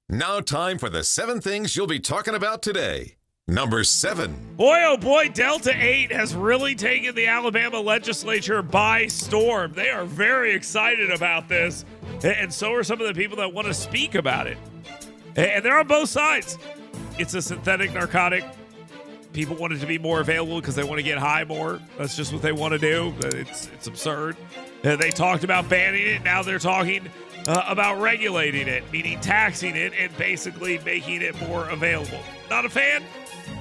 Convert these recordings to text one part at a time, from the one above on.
Now time for the 7 things you'll be talking about today. Number 7. Boy, oh boy, Delta 8 has really taken the Alabama legislature by storm. They are very excited about this, and so are some of the people that want to speak about it. And they're on both sides. It's a synthetic narcotic. People want it to be more available because they want to get high more. That's just what they want to do. It's absurd. They talked about banning it. Now they're talking about regulating it, meaning taxing it and basically making it more available. Not a fan?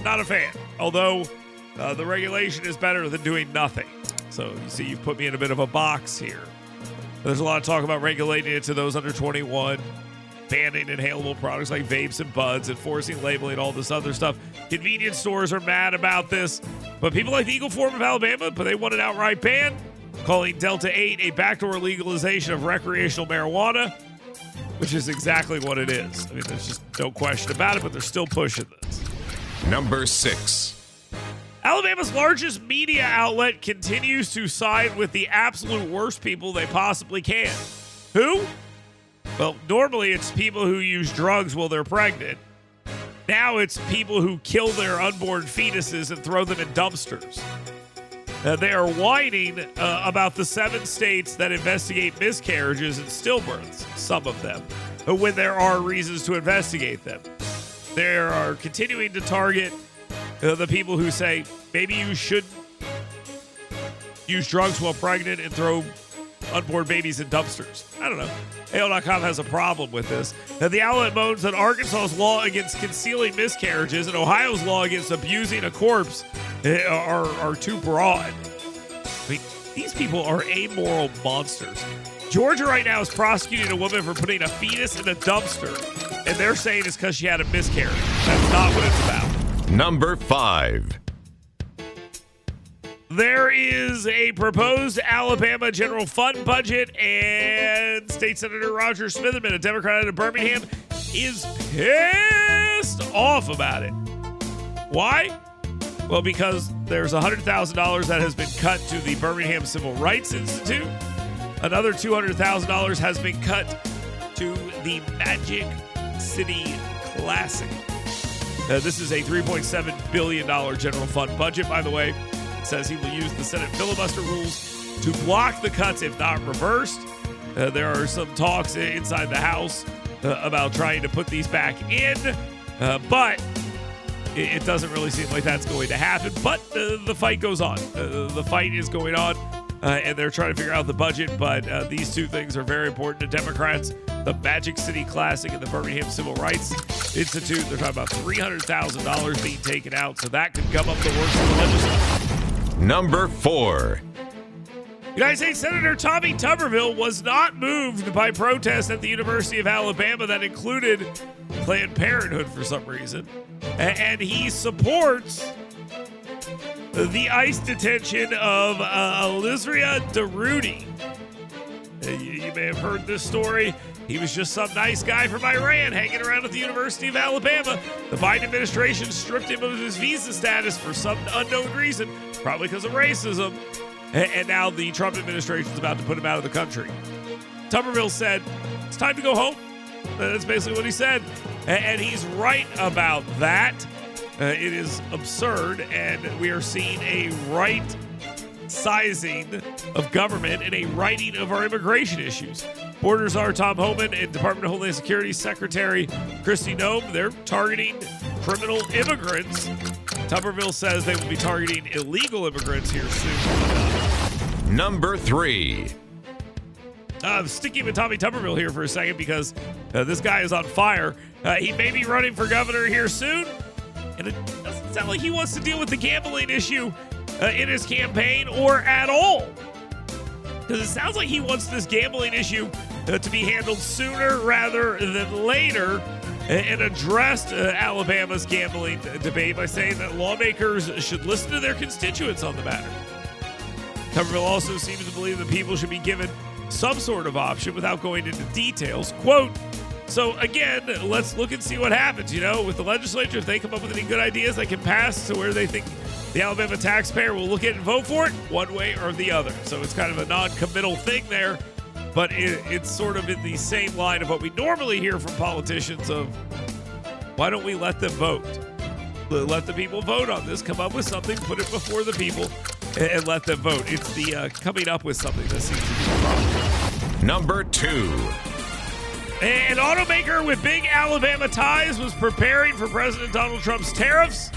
Not a fan. Although the regulation is better than doing nothing. So you see, you've put me in a bit of a box here. There's a lot of talk about regulating it to those under 21, banning inhalable products like vapes and buds, enforcing labeling, all this other stuff. Convenience stores are mad about this, but people like the Eagle Forum of Alabama, but they want an outright ban, calling Delta 8 a backdoor legalization of recreational marijuana, which is exactly what it is. I mean, there's just no question about it, but they're still pushing this. Number 6. Alabama's largest media outlet continues to side with the absolute worst people they possibly can. Who? Well, normally it's people who use drugs while they're pregnant. Now it's people who kill their unborn fetuses and throw them in dumpsters. They are whining about the 7 states that investigate miscarriages and stillbirths, some of them, when there are reasons to investigate them. They are continuing to target the people who say, maybe you shouldn't use drugs while pregnant and throw unborn babies in dumpsters. I don't know. AO.com has a problem with this. The outlet moans that Arkansas's law against concealing miscarriages and Ohio's law against abusing a corpse are too broad. I mean, these people are amoral monsters. Georgia right now is prosecuting a woman for putting a fetus in a dumpster, and they're saying it's because she had a miscarriage. That's not what it's about. Number 5. There is a proposed Alabama general fund budget, and State Senator Roger Smitherman, a Democrat out of Birmingham, is pissed off about it. Why? Well, because there's $100,000 that has been cut to the Birmingham Civil Rights Institute. Another $200,000 has been cut to the Magic City Classic. This is a $3.7 billion general fund budget, by the way. It says he will use the Senate filibuster rules to block the cuts if not reversed. There are some talks inside the House about trying to put these back in, but it doesn't really seem like that's going to happen. But the fight goes on. The fight is going on, and they're trying to figure out the budget, but these two things are very important to Democrats. The Magic City Classic and the Birmingham Civil Rights Institute. They're talking about $300,000 being taken out, so that could gum up the works of the legislature. Number 4. United States Senator Tommy Tuberville was not moved by protests at the University of Alabama that included Planned Parenthood for some reason. And he supports the ICE detention of Elizria DeRudy. You may have heard this story. He was just some nice guy from Iran hanging around at the University of Alabama. The Biden administration stripped him of his visa status for some unknown reason, probably because of racism. And now the Trump administration is about to put him out of the country. Tuberville said, it's time to go home. That's basically what he said. And he's right about that. It is absurd, and we are seeing a right sizing of government and a righting of our immigration issues. Border Czar Tom Homan and Department of Homeland Security Secretary Kristi Noem, they're targeting criminal immigrants. Tuberville says they will be targeting illegal immigrants here soon. Number 3. Sticking with Tommy Tuberville here for a second because this guy is on fire. He may be running for governor here soon, and it doesn't sound like he wants to deal with the gambling issue in his campaign or at all. Because it sounds like he wants this gambling issue to be handled sooner rather than later, and addressed Alabama's gambling debate by saying that lawmakers should listen to their constituents on the matter. Tuberville also seems to believe that people should be given some sort of option without going into details. Quote, so again, let's look and see what happens. You know, with the legislature, if they come up with any good ideas that can pass to where they think the Alabama taxpayer will look at it and vote for it one way or the other. So it's kind of a non-committal thing there. but it's sort of in the same line of what we normally hear from politicians of, why don't we let them vote? Let the people vote on this. Come up with something, put it before the people, and let them vote. It's the coming up with something that seems to be the problem. Number 2. An automaker with big Alabama ties was preparing for President Donald Trump's tariffs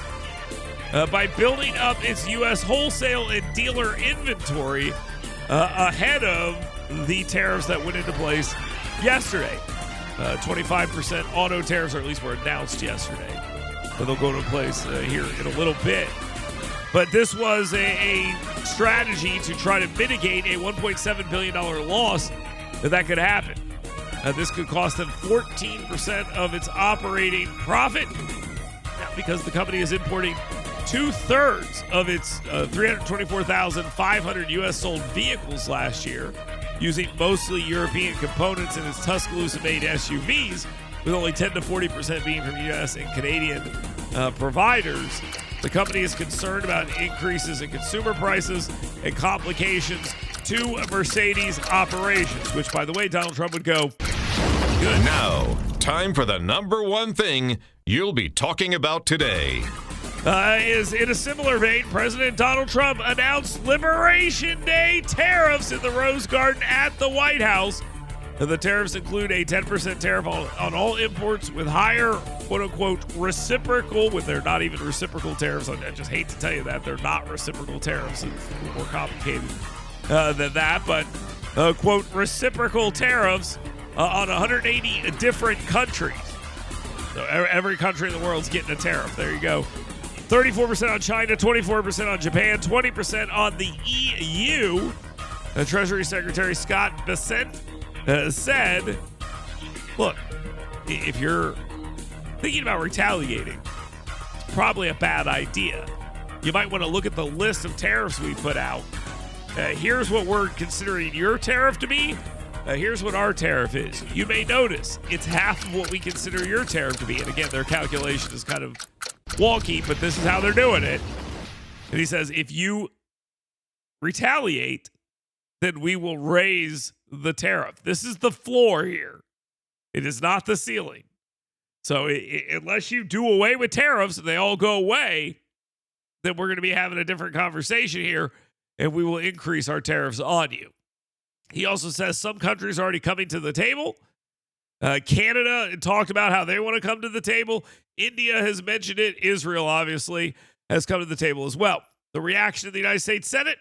by building up its U.S. wholesale and dealer inventory ahead of the tariffs that went into place yesterday. 25% auto tariffs, or at least were announced yesterday. But they'll go into place here in a little bit. But this was a strategy to try to mitigate a $1.7 billion loss that could happen. This could cost them 14% of its operating profit. Now, because the company is importing 2/3 of its 324,500 U.S. sold vehicles last year, using mostly European components in its Tuscaloosa-made SUVs, with only 10 to 40% being from U.S. and Canadian providers. The company is concerned about increases in consumer prices and complications to Mercedes operations, which, by the way, Donald Trump would go, good. Now, time for the number 1 thing you'll be talking about today. Is in a similar vein, President Donald Trump announced Liberation Day tariffs in the Rose Garden at the White House. The tariffs include a 10% tariff on all imports with higher, quote-unquote, reciprocal, when they're not even reciprocal tariffs. I just hate to tell you that. They're not reciprocal tariffs. It's a little more complicated than that. But, quote, reciprocal tariffs on 180 different countries. So every country in the world's getting a tariff. There you go. 34% on China, 24% on Japan, 20% on the EU. Treasury Secretary Scott Bessent said, look, if you're thinking about retaliating, it's probably a bad idea. You might want to look at the list of tariffs we put out. Here's what we're considering your tariff to be. Here's what our tariff is. You may notice it's half of what we consider your tariff to be. And again, their calculation is kind of wonky, but this is how they're doing it. And he says, if you retaliate, then we will raise the tariff. This is the floor here. It is not the ceiling. So unless you do away with tariffs and they all go away, then we're going to be having a different conversation here, and we will increase our tariffs on you. He also says some countries are already coming to the table. Canada talked about how they want to come to the table. India has mentioned it. Israel, obviously, has come to the table as well. The reaction of the United States Senate,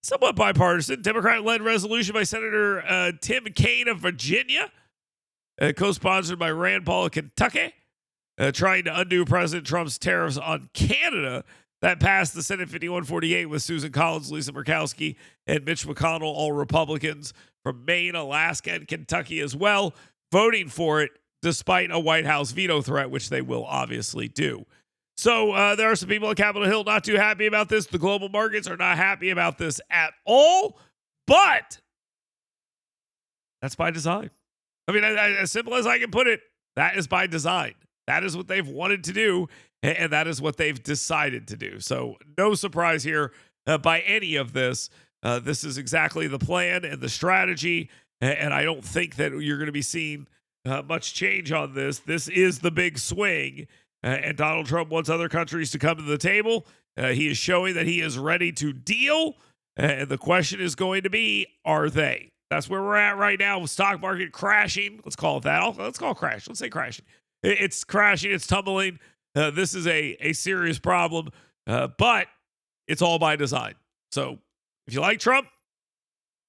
somewhat bipartisan. Democrat-led resolution by Senator Tim Kaine of Virginia, co-sponsored by Rand Paul of Kentucky, trying to undo President Trump's tariffs on Canada. That passed the Senate 51-48 with Susan Collins, Lisa Murkowski, and Mitch McConnell, all Republicans from Maine, Alaska, and Kentucky as well, voting for it despite a White House veto threat, which they will obviously do. So there are some people on Capitol Hill not too happy about this. The global markets are not happy about this at all, but that's by design. I mean, as simple as I can put it, that is by design. That is what they've wanted to do, and that is what they've decided to do. So no surprise here by any of this. This is exactly the plan and the strategy, and I don't think that you're going to be seeing much change on this. This is the big swing, and Donald Trump wants other countries to come to the table. He is showing that he is ready to deal, and the question is going to be, are they? That's where we're at right now. Stock market crashing. Let's call it that. Let's call it crash. Let's say crashing. It's crashing. It's tumbling. This is a serious problem, but it's all by design. So if you like Trump,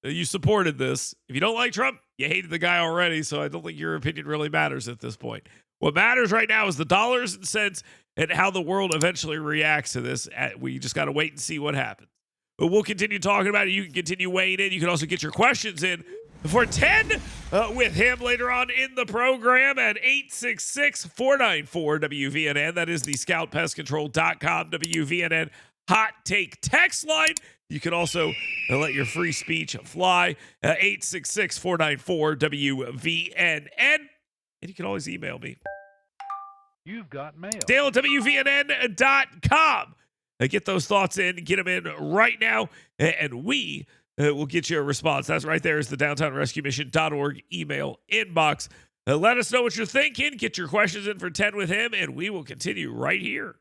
you supported this. If you don't like Trump, you hated the guy already, so I don't think your opinion really matters at this point. What matters right now is the dollars and cents and how the world eventually reacts to this. We just got to wait and see what happens. But we'll continue talking about it. You can continue weighing in. You can also get your questions in for 10 with him later on in the program at 866-494-WVNN. That is the scoutpestcontrol.com WVNN hot take text line. You can also let your free speech fly at 866-494-WVNN. And you can always email me. You've got mail. Dale at WVNN.com. Get those thoughts in. Get them in right now. And we we'll get you a response. That's right there is the downtownrescuemission.org email inbox. Let us know what you're thinking. Get your questions in for 10 with him, and we will continue right here.